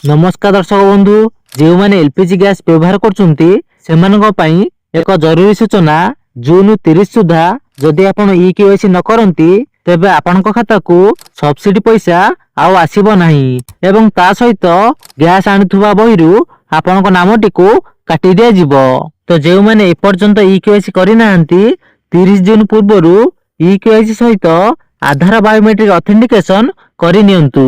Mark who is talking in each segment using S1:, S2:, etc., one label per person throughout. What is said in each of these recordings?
S1: नमस्कार दर्शक बंधु जो मैंने एलपीजी गैस व्यवहार कर एक जरूरी सूचना जून 30 सुधा जदि आपण ई केवाईसी न करंती तेबे आपण खाता को सब्सिडी पैसा आउ आसीबो नाही एवं ता सहित गैस आनुथुवा बहिरु आपण नामटी को काटी दिया जिवो। तो जो मैंने एपर्यंत ई केवाईसी करि नाहंती 30 जून पूर्वरु ई केवाईसी सहित आधार बायोमेट्रिक ऑथेंटिकेशन करि नियंतु।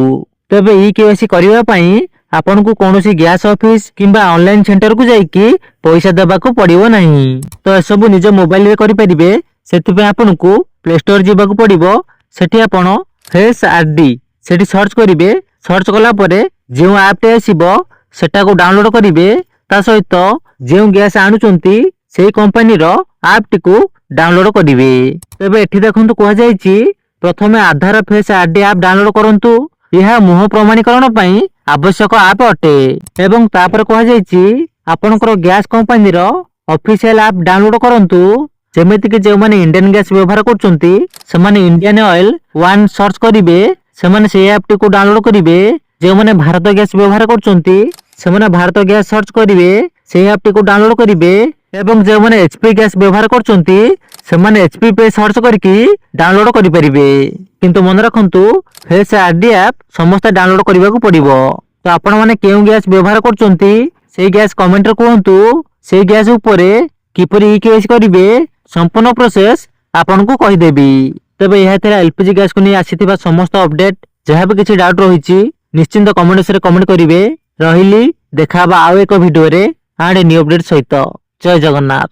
S1: तेबे ई केवाईसी करिवा पई आपन को कौनसी गैस ऑफिस किंबा ऑनलाइन सेंटर को जाइकी पैसा देबा को पड़िबो नहीं। तो ए सब निज मोबाइल रे करि परिबे। सेति पे आपन को प्ले स्टोर जिबा को पड़िबो। सेठी आपन फेस आरडी सेठी सर्च करिवे। सर्च कला परे जे ऐप टे आसीबो सेटा को डाउनलोड करिवे। ता सहित जे गैस आनुचंती सेही कंपनी रो ऐप टी को डाउनलोड करिवे। तबे एठी देखंतु कोहा जायछि प्रथमे आधार फेस आरडी ऐप डाउनलोड करंतु। यह मुह प्रमाणीकरण पई आवश्यक ऐप अटे एवं तापर कहा जायछि आपनकर गैस कंपनी रो ऑफिशियल ऐप डाउनलोड करंतु। जेमेति कि जे माने इंडियन गैस व्यवहार करचंती से माने इंडियन ऑयल वन सर्च करिवे। से माने से ऐप टी को डाउनलोड करिवे। जे माने भारत गैस व्यवहार करचंती से माने भारत गैस सर्च करिवे। से ऐप टी को डाउनलोड करिवे एवं जे माने एचपी गैस व्यवहार करचंती से माने एचपी पे सर्च करके डाउनलोड करि परिवे। किंतु मन रखंतु फेस आरडी ऐप समस्त डाउनलोड करबा को पड़िबो। तो आपण माने केउ गैस व्यवहार करचंती से गैस कमेंट रे कहंतु। से गैस ऊपरे किपरि ई केस करिवे संपूर्ण प्रोसेस आपण को कहि देबी। तबे यह थेरा एलपीजी गैस को नै आसीथिबा समस्त अपडेट। जहा भी किछि डाउट रहिछि निश्चिंत कमेंट से कमेंट करिवे। रहिली देखाबा आउ एक वीडियो रे आडे न्यू अपडेट सहित। जय जगन्नाथ।